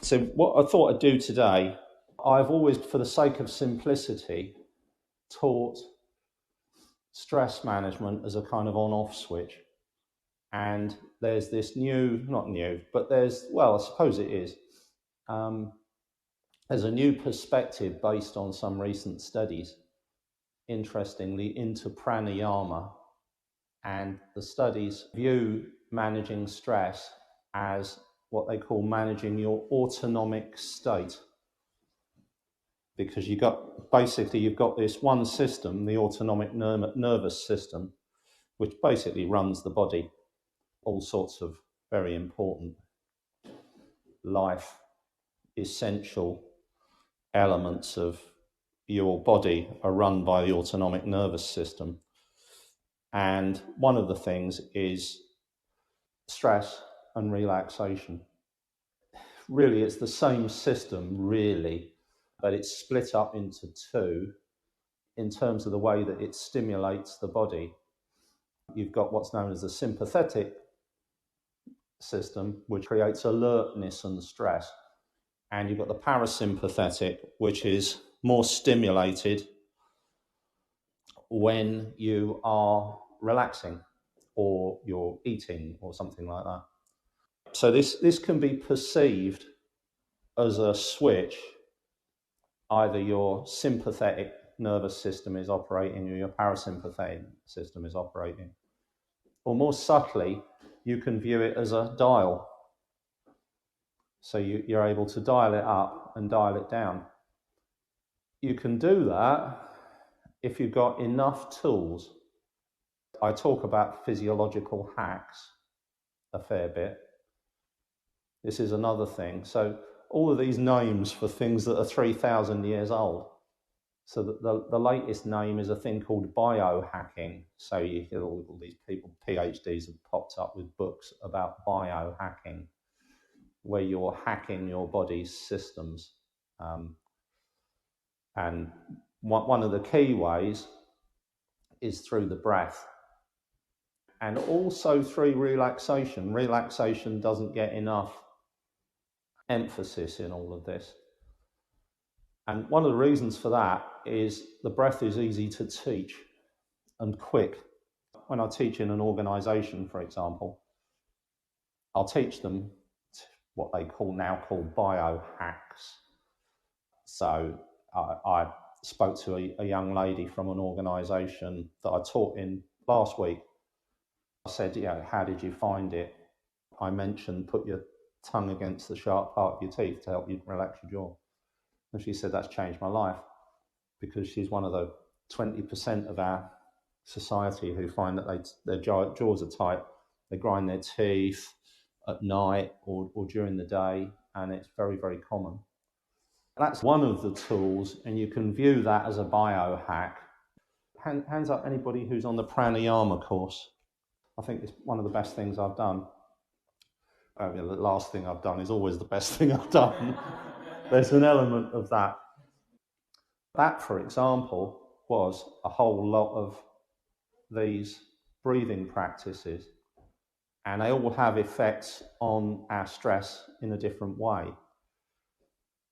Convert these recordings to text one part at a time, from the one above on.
So what I thought I'd do today, I've always, for the sake of simplicity, taught stress management as a kind of on-off switch. And there's this not new, but I suppose it is. There's a new perspective based on some recent studies, interestingly, into pranayama. And the studies view managing stress as what they call managing your autonomic state. Because you've got this one system, the autonomic nervous system, which basically runs the body. All sorts of very important life essential elements of your body are run by the autonomic nervous system. And one of the things is stress and relaxation. Really, it's the same system, really, but it's split up into two in terms of the way that it stimulates the body. You've got what's known as the sympathetic system, which creates alertness and stress. And you've got the parasympathetic, which is more stimulated when you are relaxing or you're eating or something like that. So this can be perceived as a switch. Either your sympathetic nervous system is operating or your parasympathetic system is operating. Or more subtly, you can view it as a dial. So you're able to dial it up and dial it down. You can do that if you've got enough tools. I talk about physiological hacks a fair bit. This is another thing. So all of these names for things that are 3,000 years old. So the latest name is a thing called biohacking. So you hear all these people, PhDs have popped up with books about biohacking, where you're hacking your body's systems. And one of the key ways is through the breath. And also through relaxation. Relaxation doesn't get enough emphasis in all of this. And one of the reasons for that is the breath is easy to teach and quick. When I teach in an organization, for example, I'll teach them what they now call biohacks. So I spoke to a young lady from an organization that I taught in last week. I said, how did you find it? I mentioned put your tongue against the sharp part of your teeth to help you relax your jaw. And she said, that's changed my life, because she's one of the 20% of our society who find that their jaws are tight. They grind their teeth at night or during the day, and it's very, very common. That's one of the tools, and you can view that as a biohack. Hands up anybody who's on the pranayama course. I think it's one of the best things I've done. The last thing I've done is always the best thing I've done. There's an element of that. That, for example, was a whole lot of these breathing practices, and they all have effects on our stress in a different way.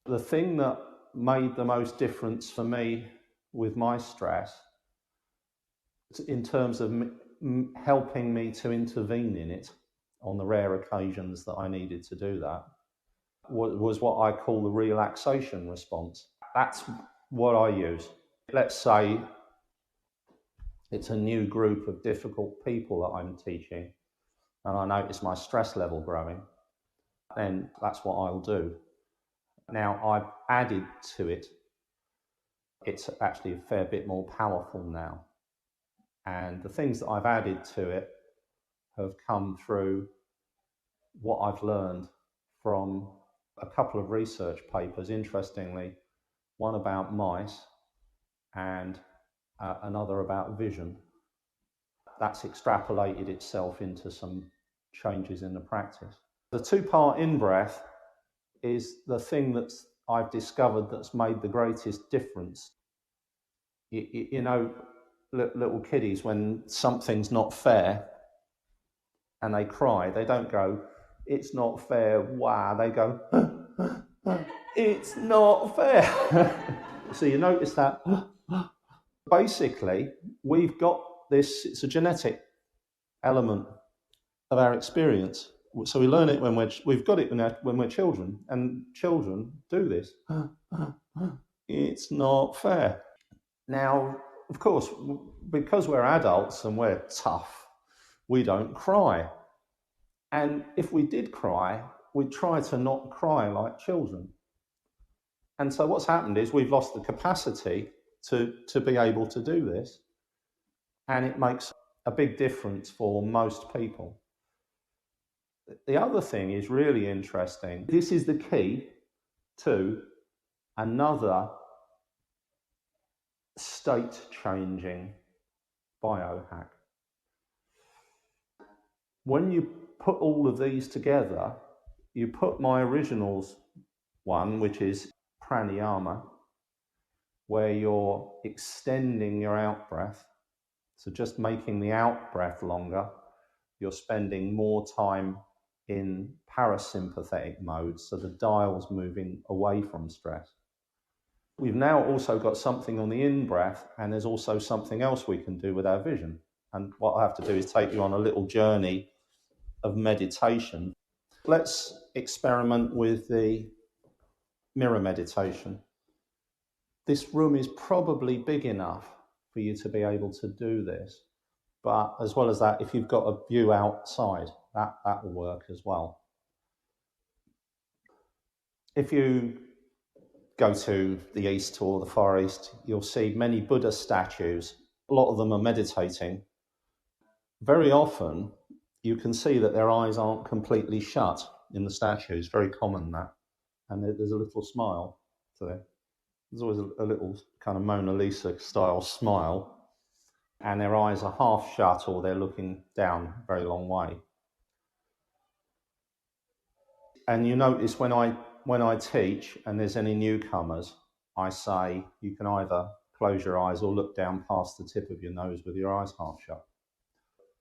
The thing that made the most difference for me with my stress, in terms of helping me to intervene in it on the rare occasions that I needed to do that, was what I call the relaxation response. That's what I use. Let's say it's a new group of difficult people that I'm teaching, and I notice my stress level growing, then that's what I'll do. Now, I've added to it. It's actually a fair bit more powerful now. And the things that I've added to it have come through what I've learned from a couple of research papers, interestingly, one about mice and another about vision. That's extrapolated itself into some changes in the practice. The two-part in-breath is the thing that I've discovered that's made the greatest difference. You know, little kiddies, when something's not fair and they cry, they don't go, it's not fair, wow, they go, huh. It's not fair. So you notice that basically we've got this, it's a genetic element of our experience. So we learn it when we've got it when we're children, and children do this. It's not fair. Now, of course, because we're adults and we're tough, we don't cry. And if we did cry, we'd try to not cry like children. And so what's happened is we've lost the capacity to be able to do this. And it makes a big difference for most people. The other thing is really interesting. This is the key to another state-changing biohack. When you put all of these together, you put my originals one, which is pranayama, where you're extending your out breath. So just making the out breath longer, you're spending more time in parasympathetic mode, so the dial's moving away from stress. We've now also got something on the in-breath, and there's also something else we can do with our vision. And what I have to do is take you on a little journey of meditation. Let's experiment with the mirror meditation. This room is probably big enough for you to be able to do this. But as well as that, if you've got a view outside, that will work as well. If you go to the east or the far east, you'll see many Buddha statues. A lot of them are meditating. Very often, you can see that their eyes aren't completely shut in the statues. Very common, that. And there's a little smile to them. There's always a little kind of Mona Lisa style smile. And their eyes are half shut or they're looking down a very long way. And you notice when I teach and there's any newcomers, I say you can either close your eyes or look down past the tip of your nose with your eyes half shut.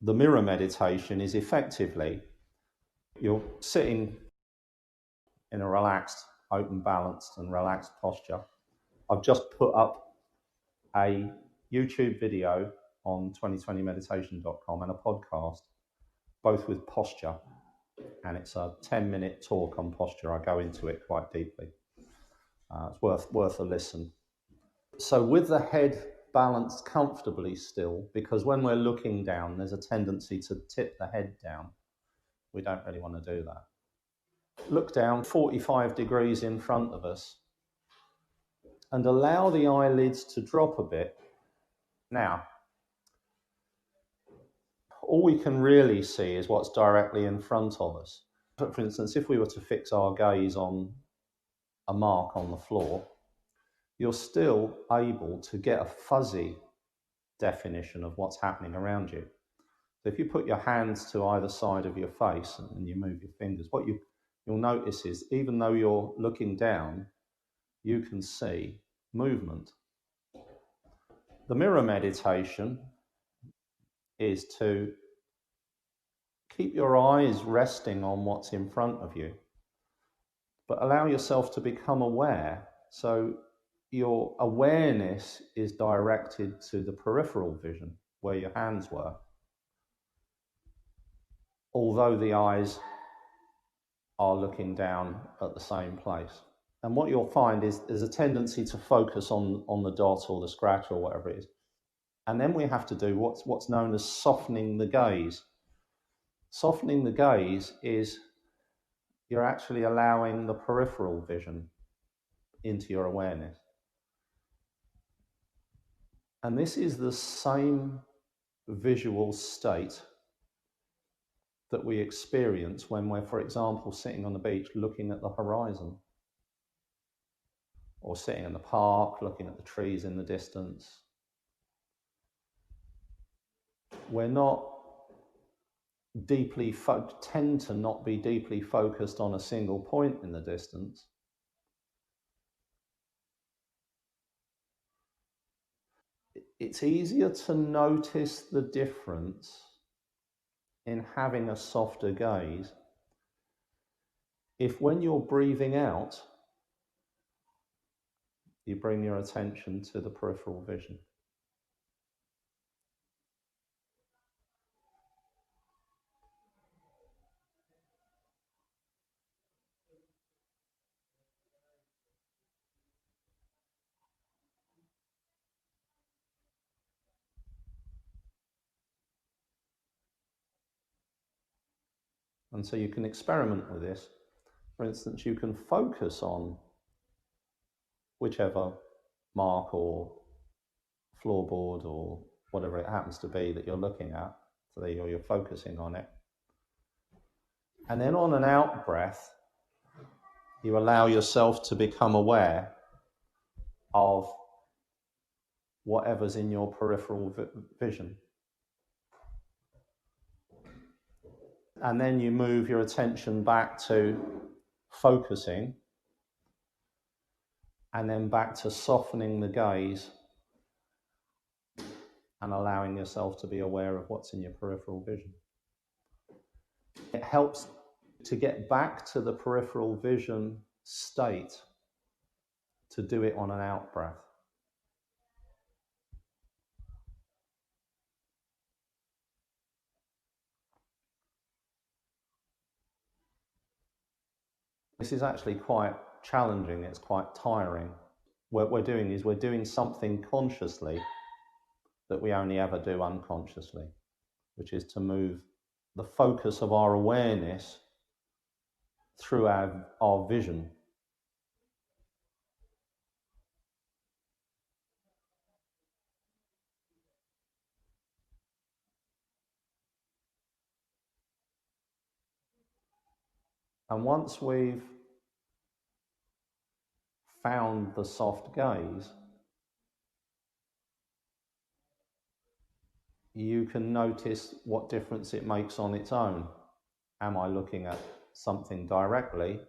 The mirror meditation is effectively you're sitting in a relaxed, open, balanced and relaxed posture. I've just put up a YouTube video on 2020meditation.com and a podcast, both with posture. And it's a 10-minute talk on posture. I go into it quite deeply. It's worth a listen. So with the head balanced comfortably still, because when we're looking down, there's a tendency to tip the head down. We don't really want to do that. Look down 45 degrees in front of us and allow the eyelids to drop a bit. Now, all we can really see is what's directly in front of us. For instance, if we were to fix our gaze on a mark on the floor, you're still able to get a fuzzy definition of what's happening around you. So if you put your hands to either side of your face and you move your fingers, what you'll notice is even though you're looking down, you can see movement. The mirror meditation is to keep your eyes resting on what's in front of you, but allow yourself to become aware. So your awareness is directed to the peripheral vision, where your hands were, although the eyes are looking down at the same place. And what you'll find is there's a tendency to focus on the dot or the scratch or whatever it is. And then we have to do what's known as softening the gaze. Softening the gaze is you're actually allowing the peripheral vision into your awareness. And this is the same visual state that we experience when we're, for example, sitting on the beach looking at the horizon, or sitting in the park looking at the trees in the distance. We're not tend to not be deeply focused on a single point in the distance. It's easier to notice the difference in having a softer gaze if when you're breathing out, you bring your attention to the peripheral vision. And so you can experiment with this. For instance, you can focus on whichever mark or floorboard or whatever it happens to be that you're looking at. So there you're focusing on it. And then on an out breath, you allow yourself to become aware of whatever's in your peripheral vision. And then you move your attention back to focusing, and then back to softening the gaze and allowing yourself to be aware of what's in your peripheral vision. It helps to get back to the peripheral vision state to do it on an out breath. This is actually quite challenging, it's quite tiring. What we're doing is we're doing something consciously that we only ever do unconsciously, which is to move the focus of our awareness through our vision. And once we've found the soft gaze, you can notice what difference it makes on its own. Am I looking at something directly,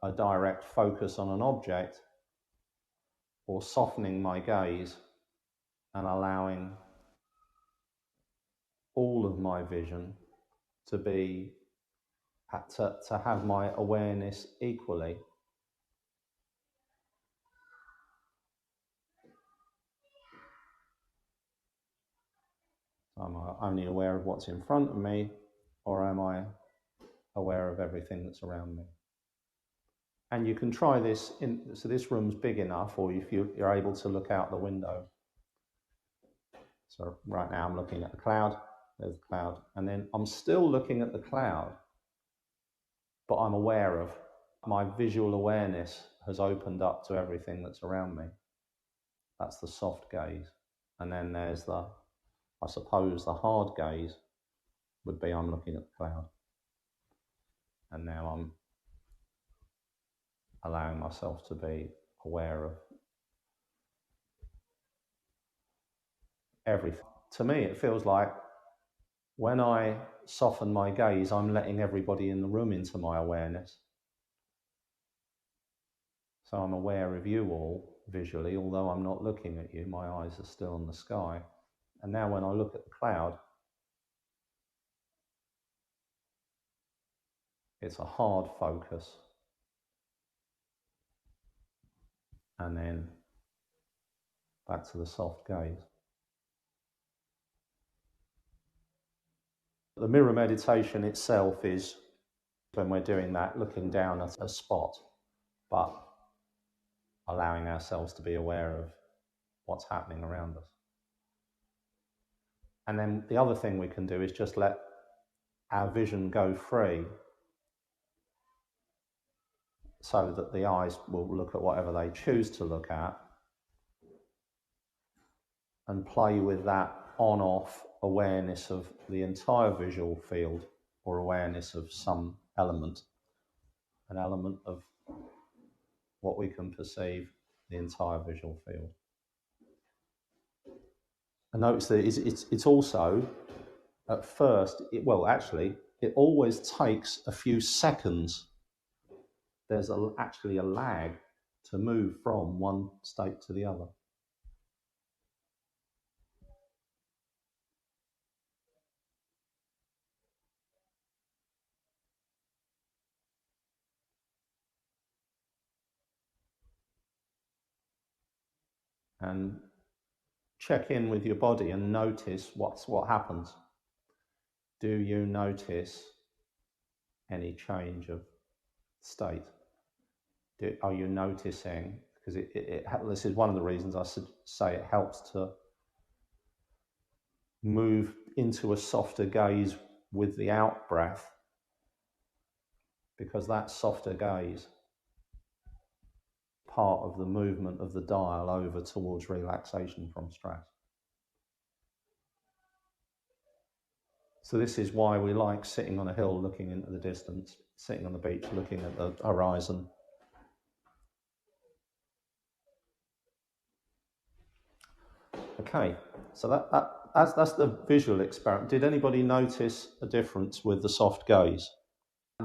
a direct focus on an object, or softening my gaze and allowing all of my vision to be to have my awareness equally. Am I only aware of what's in front of me, or am I aware of everything that's around me? And you can try this so this room's big enough, or if you're able to look out the window. So right now I'm looking at the cloud, there's the cloud, and then I'm still looking at the cloud, but I'm aware of, my visual awareness has opened up to everything that's around me. That's the soft gaze. And then there's I suppose the hard gaze would be I'm looking at the cloud. And now I'm allowing myself to be aware of everything. To me, it feels like when I soften my gaze, I'm letting everybody in the room into my awareness. So I'm aware of you all visually, although I'm not looking at you, my eyes are still on the sky. And now when I look at the cloud, it's a hard focus. And then back to the soft gaze. The mirror meditation itself is, when we're doing that, looking down at a spot, but allowing ourselves to be aware of what's happening around us. And then the other thing we can do is just let our vision go free, so that the eyes will look at whatever they choose to look at and play with that on-off awareness of the entire visual field, or awareness of some element, an element of what we can perceive the entire visual field. And notice that it's also, at first, it always takes a few seconds. There's actually a lag to move from one state to the other. and check in with your body and notice what happens. Do you notice any change of state? Are you noticing? Because this is one of the reasons I say it helps to move into a softer gaze with the out breath, because that softer gaze part of the movement of the dial over towards relaxation from stress. So this is why we like sitting on a hill looking into the distance, sitting on the beach looking at the horizon. Okay, so that's the visual experiment. Did anybody notice a difference with the soft gaze?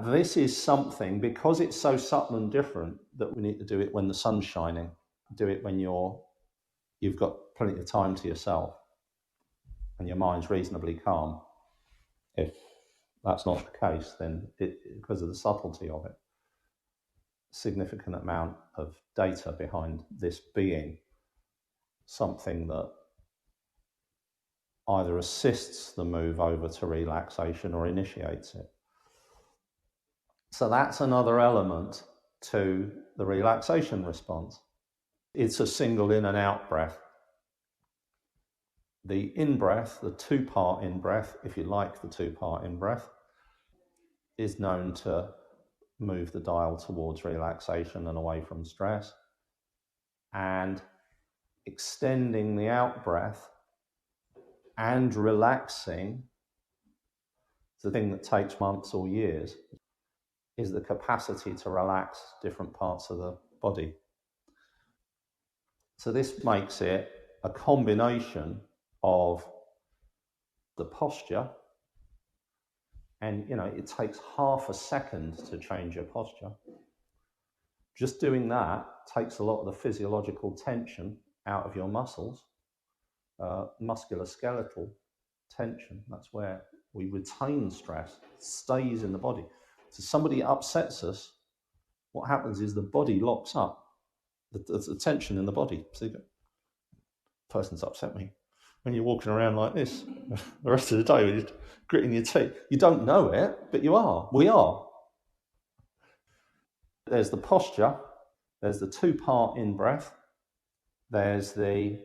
This is something, because it's so subtle and different, that we need to do it when the sun's shining. Do it when you've got plenty of time to yourself and your mind's reasonably calm. If that's not the case, then because of the subtlety of it, significant amount of data behind this being something that either assists the move over to relaxation or initiates it. So that's another element to the relaxation response. It's a single in and out breath. The in-breath, the two-part in-breath, if you like the two-part in-breath, is known to move the dial towards relaxation and away from stress. And extending the out-breath and relaxing, the thing that takes months or years, is the capacity to relax different parts of the body. So this makes it a combination of the posture, and it takes half a second to change your posture. Just doing that takes a lot of the physiological tension out of your muscles, musculoskeletal tension. That's where we retain stress, stays in the body. So somebody upsets us, what happens is the body locks up, the tension in the body. So the person's upset me. When you're walking around like this the rest of the day, you're gritting your teeth. You don't know it, but you are. We are. There's the posture. There's the two-part in-breath. There's the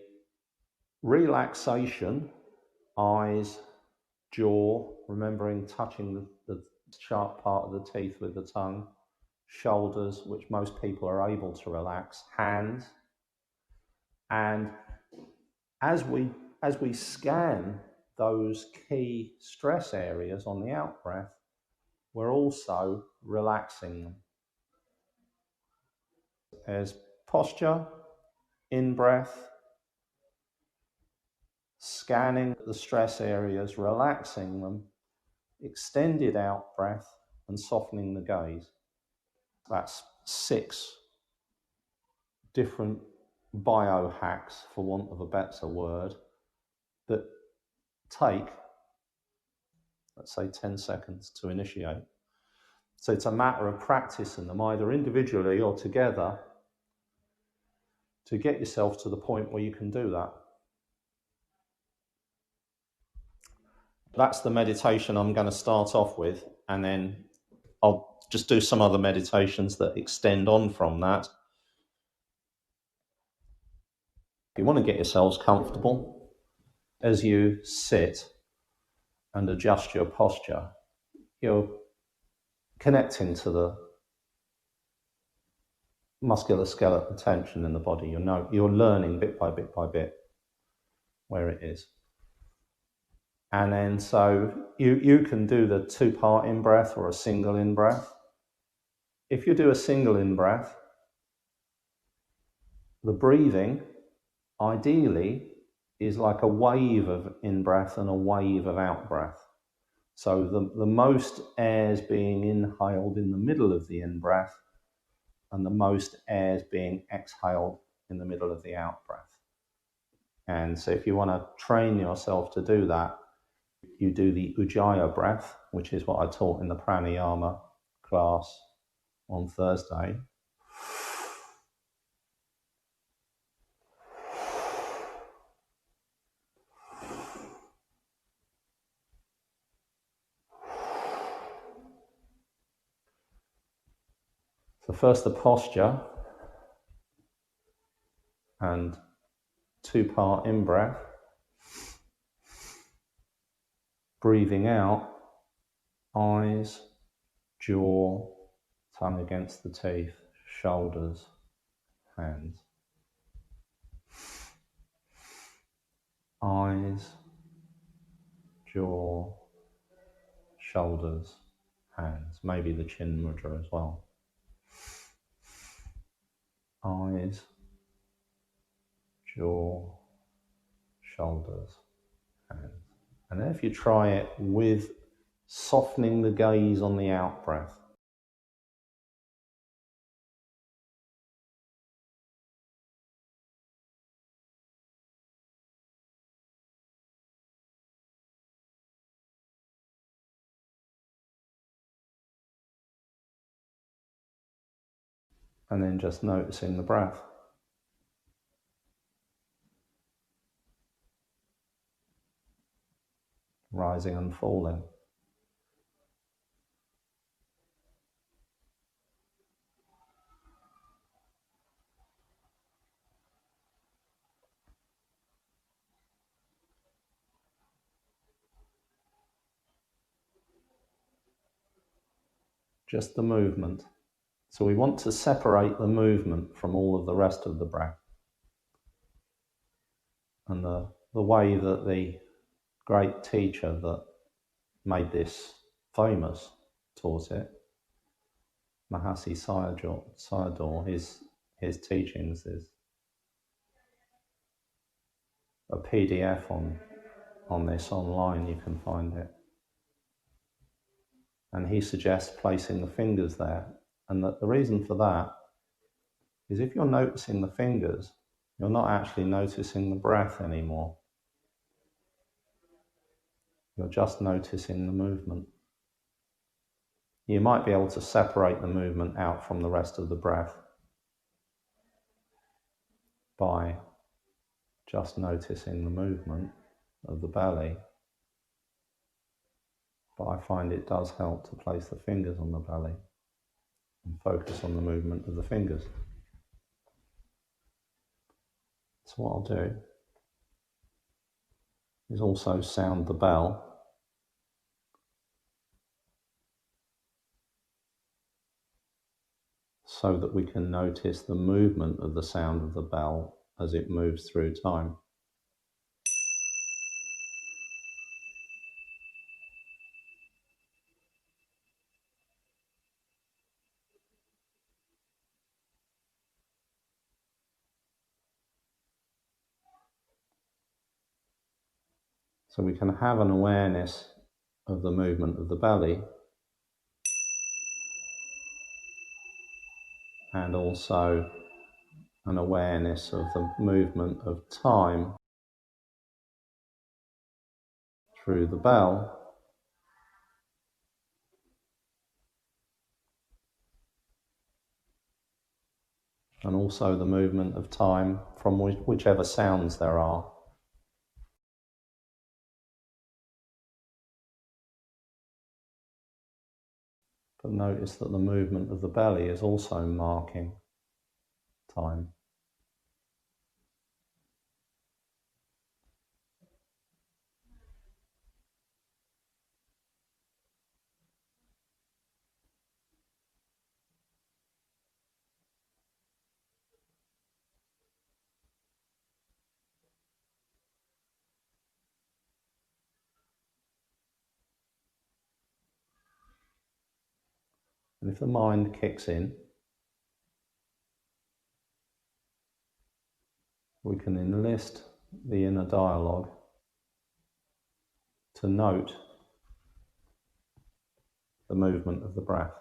relaxation, eyes, jaw, remembering touching the sharp part of the teeth with the tongue, shoulders, which most people are able to relax, hands. And as we scan those key stress areas on the out breath, we're also relaxing them. There's posture, in breath, scanning the stress areas, relaxing them, extended out breath, and softening the gaze. That's 6 different biohacks, for want of a better word, that take, let's say, 10 seconds to initiate. So it's a matter of practicing them either individually or together to get yourself to the point where you can do that. That's the meditation I'm going to start off with, and then I'll just do some other meditations that extend on from that. If you want to get yourselves comfortable, as you sit and adjust your posture, you're connecting to the musculoskeletal tension in the body. You're learning bit by bit by bit where it is. And then so you can do the two-part in-breath or a single in-breath. If you do a single in-breath, the breathing ideally is like a wave of in-breath and a wave of out-breath. So the most airs being inhaled in the middle of the in-breath and the most airs being exhaled in the middle of the out-breath. And so if you want to train yourself to do that, you do the Ujjaya Breath, which is what I taught in the pranayama class on Thursday. So first the posture, and 2-part in-breath, breathing out, eyes, jaw, tongue against the teeth, shoulders, hands. Eyes, jaw, shoulders, hands. Maybe the chin mudra as well. Eyes, jaw, shoulders, hands. And then if you try it with softening the gaze on the out-breath. And then just noticing the breath. Rising and falling. Just the movement. So we want to separate the movement from all of the rest of the breath. And the way that the great teacher that made this famous taught it, Mahasi Sayadaw, his teachings is a PDF on this online, you can find it. And he suggests placing the fingers there. And that the reason for that is if you're noticing the fingers, you're not actually noticing the breath anymore. You're just noticing the movement. You might be able to separate the movement out from the rest of the breath by just noticing the movement of the belly. But I find it does help to place the fingers on the belly and focus on the movement of the fingers. So what I'll do is also sound the bell. So that we can notice the movement of the sound of the bell as it moves through time. So we can have an awareness of the movement of the belly and also an awareness of the movement of time through the bell, and also the movement of time from whichever sounds there are. But notice that the movement of the belly is also marking time. And if the mind kicks in, we can enlist the inner dialogue to note the movement of the breath.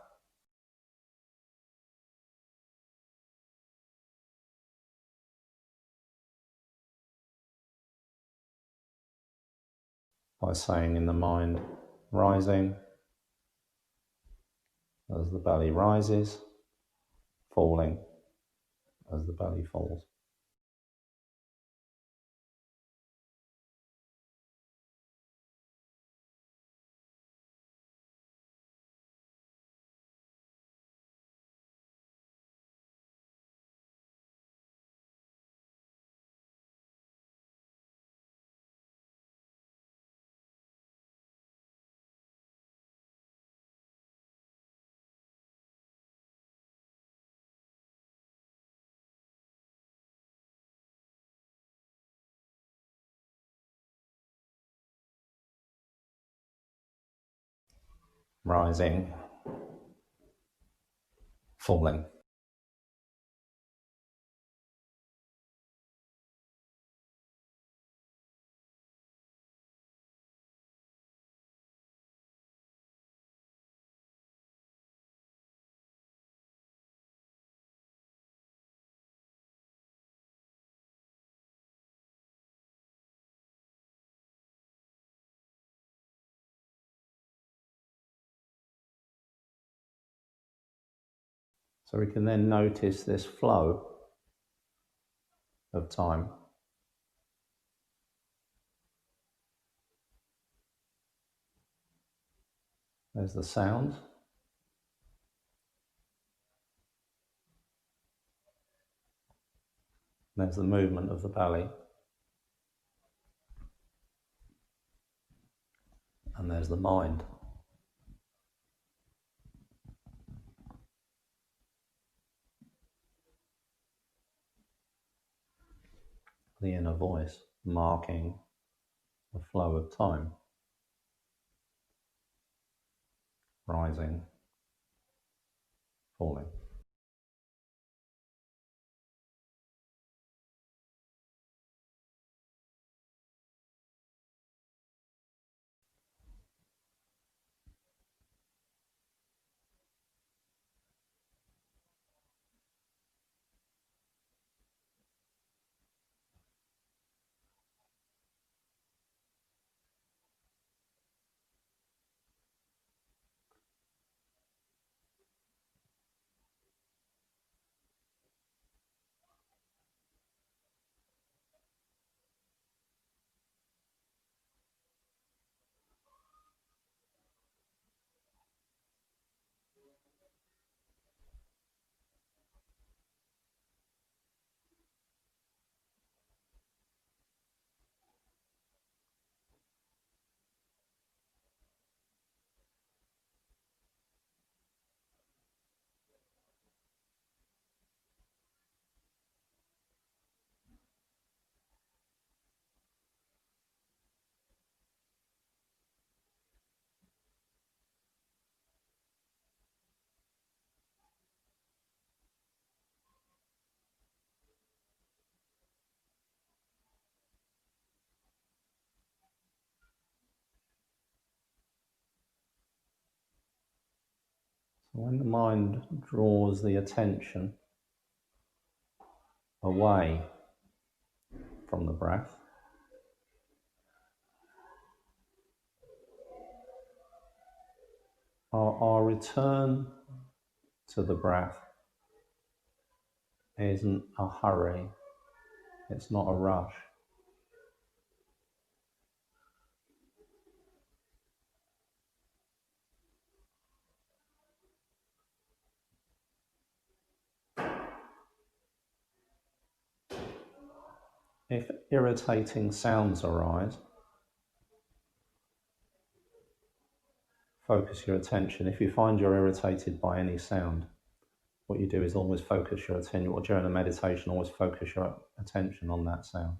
By saying in the mind, rising as the belly rises, falling as the belly falls. rising, falling. So we can then notice this flow of time. There's the sound. There's the movement of the belly. And there's the mind. The inner voice marking the flow of time. Rising, falling. So when the mind draws the attention away from the breath, our return to the breath isn't a hurry, it's not a rush. If irritating sounds arise, focus your attention. If you find you're irritated by any sound, what you do is always focus your attention, or during a meditation, always focus your attention on that sound.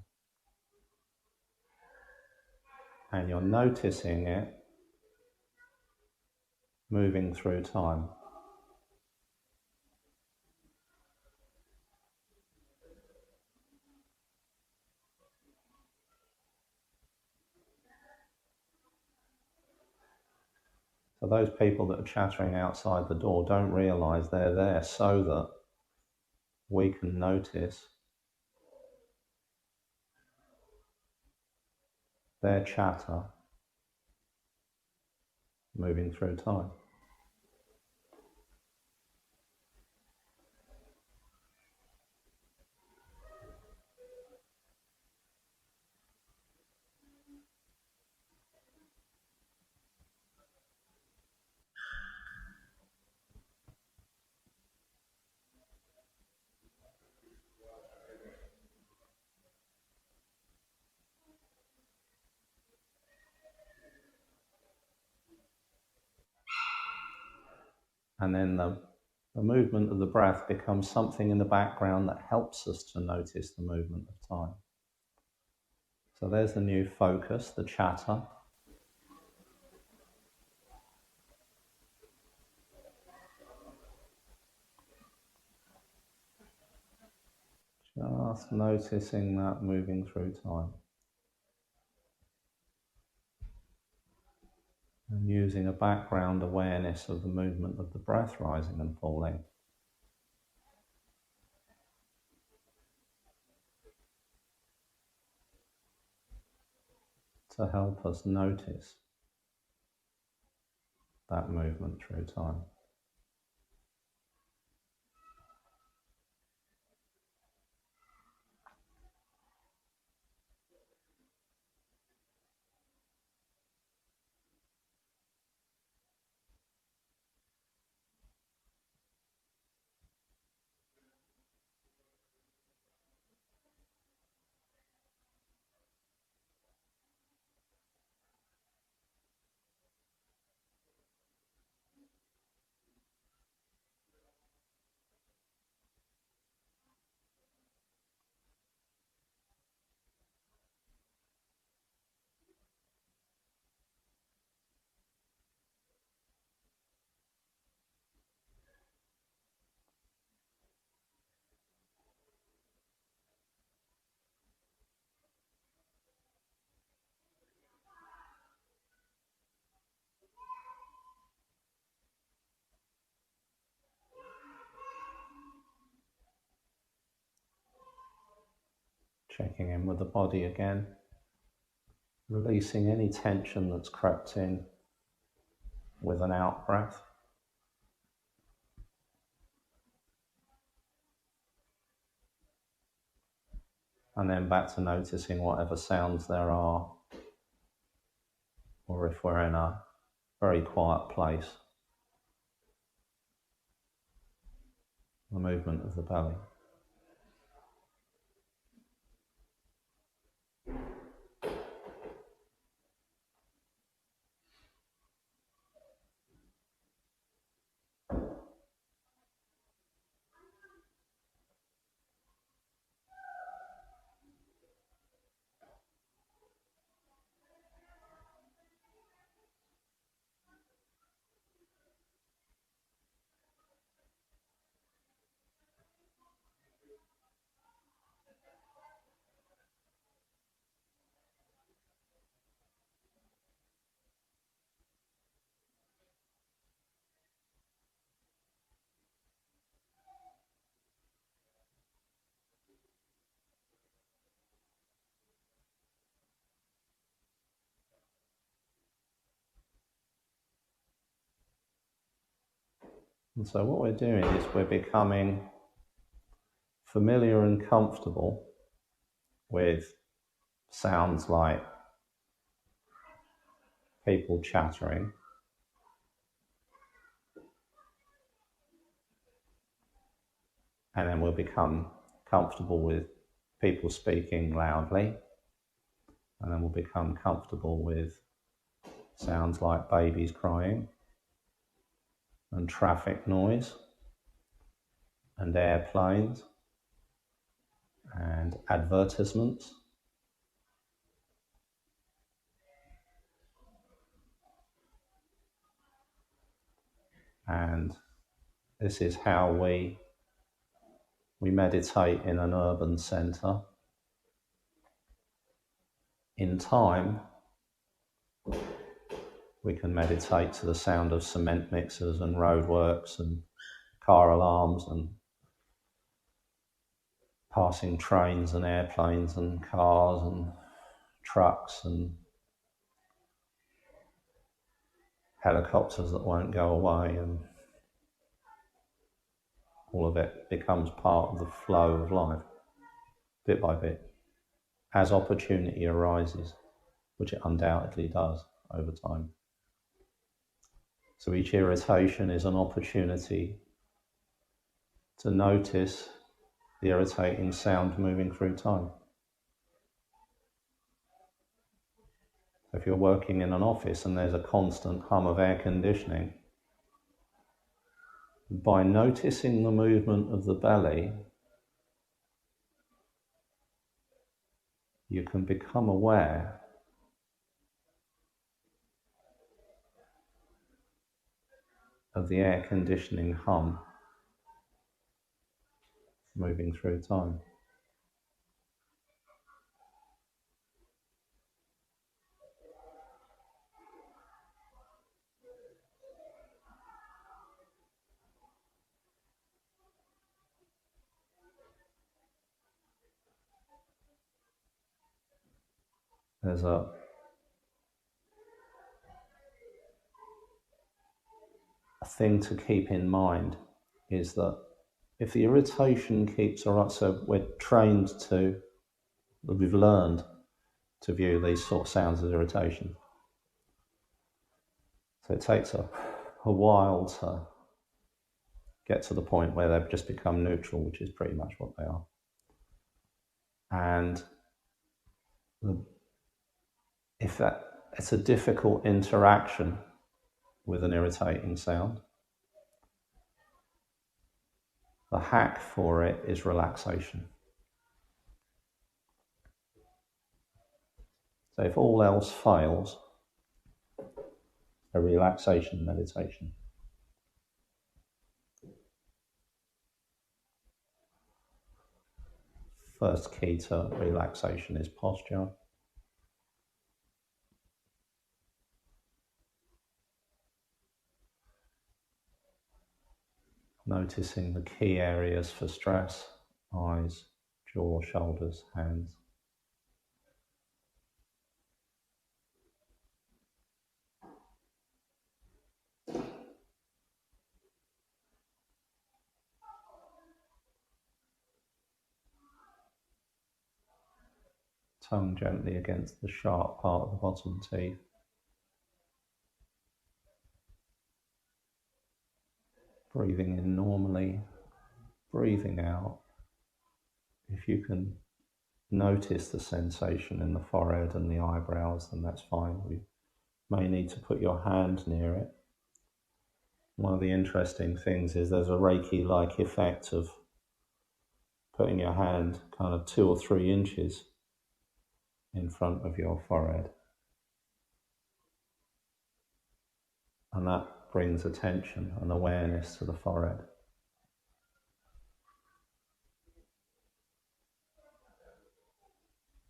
And you're noticing it moving through time. So those people that are chattering outside the door don't realize they're there so that we can notice their chatter moving through time. And then the movement of the breath becomes something in the background that helps us to notice the movement of time. So there's the new focus, the chatter. Just noticing that moving through time. And using a background awareness of the movement of the breath rising and falling. To help us notice that movement through time. Checking in with the body again, releasing any tension that's crept in with an out breath. And then back to noticing whatever sounds there are, or if we're in a very quiet place, the movement of the belly. And so what we're doing is we're becoming familiar and comfortable with sounds like people chattering, and then we'll become comfortable with people speaking loudly, and then we'll become comfortable with sounds like babies crying and traffic noise and airplanes and advertisements. And this is how we meditate in an urban centre. In time, we can meditate to the sound of cement mixers and roadworks and car alarms and passing trains and airplanes and cars and trucks and helicopters that won't go away, and all of it becomes part of the flow of life, bit by bit, as opportunity arises, which it undoubtedly does over time. So each irritation is an opportunity to notice the irritating sound moving through time. If you're working in an office and there's a constant hum of air conditioning, by noticing the movement of the belly, you can become aware of the air conditioning hum moving through time. there's a thing to keep in mind is that if the irritation keeps, all right, so we've learned to view these sort of sounds as irritation. So it takes a while to get to the point where they've just become neutral, which is pretty much what they are. And if it's a difficult interaction with an irritating sound, the hack for it is relaxation. So if all else fails, a relaxation meditation. First key to relaxation is posture. Noticing the key areas for stress: eyes, jaw, shoulders, hands. Tongue gently against the sharp part of the bottom teeth. Breathing in normally, breathing out. If you can notice the sensation in the forehead and the eyebrows, then that's fine. You may need to put your hand near it. One of the interesting things is there's a Reiki-like effect of putting your hand kind of 2 or 3 inches in front of your forehead. And that brings attention and awareness to the forehead.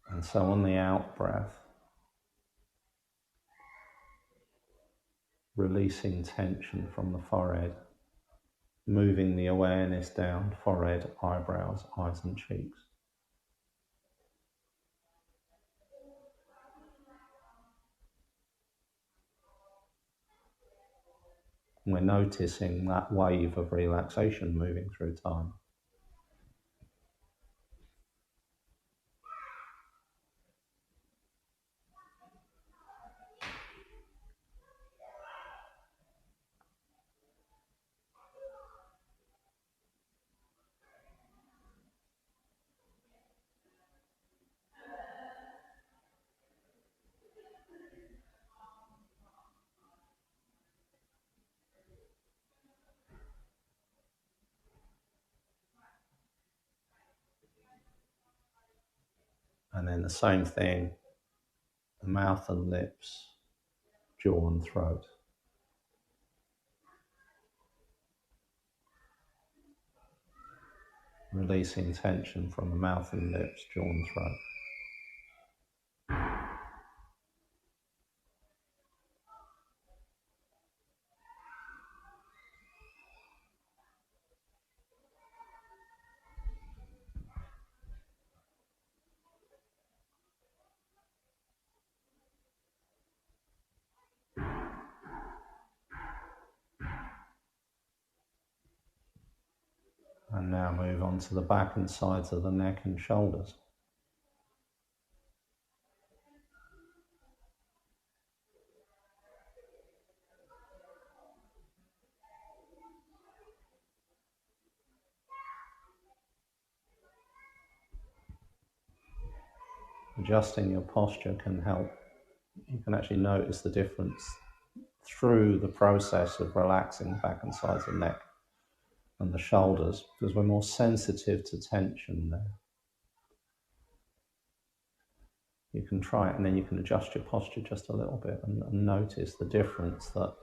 And so on the out breath, releasing tension from the forehead, moving the awareness down, forehead, eyebrows, eyes and cheeks. And we're noticing that wave of relaxation moving through time. And then the same thing, the mouth and lips, jaw and throat. Releasing tension from the mouth and lips, jaw and throat. And now move on to the back and sides of the neck and shoulders. Adjusting your posture can help. You can actually notice the difference through the process of relaxing back and sides of the neck and the shoulders, because we're more sensitive to tension there. You can try it and then you can adjust your posture just a little bit and notice the difference that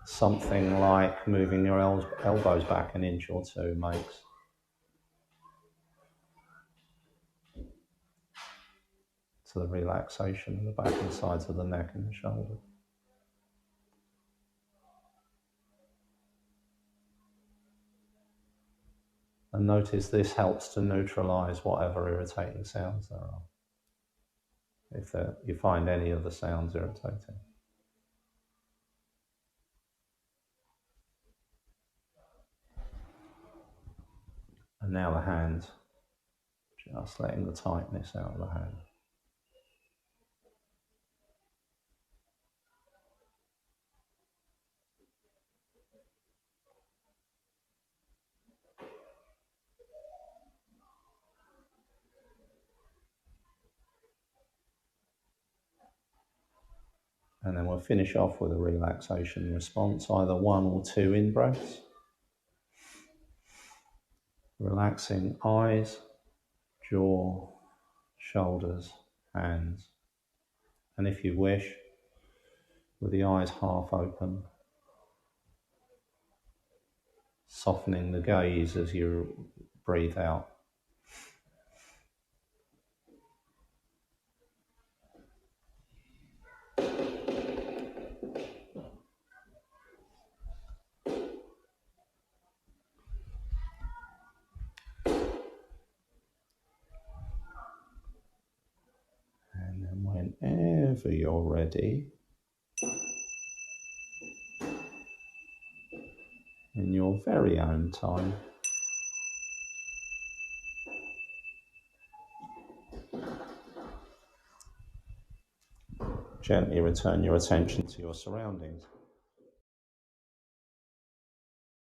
something like moving your elbows back an inch or 2 makes. To the relaxation of the back and sides of the neck and the shoulders. And notice this helps to neutralize whatever irritating sounds there are. if you find any of the sounds irritating. And now the hands, just letting the tightness out of the hand. And then we'll finish off with a relaxation response, either 1 or 2 in-breaths. Relaxing eyes, jaw, shoulders, hands. And if you wish, with the eyes half open, softening the gaze as you breathe out. And then whenever you're ready, in your very own time, gently return your attention to your surroundings.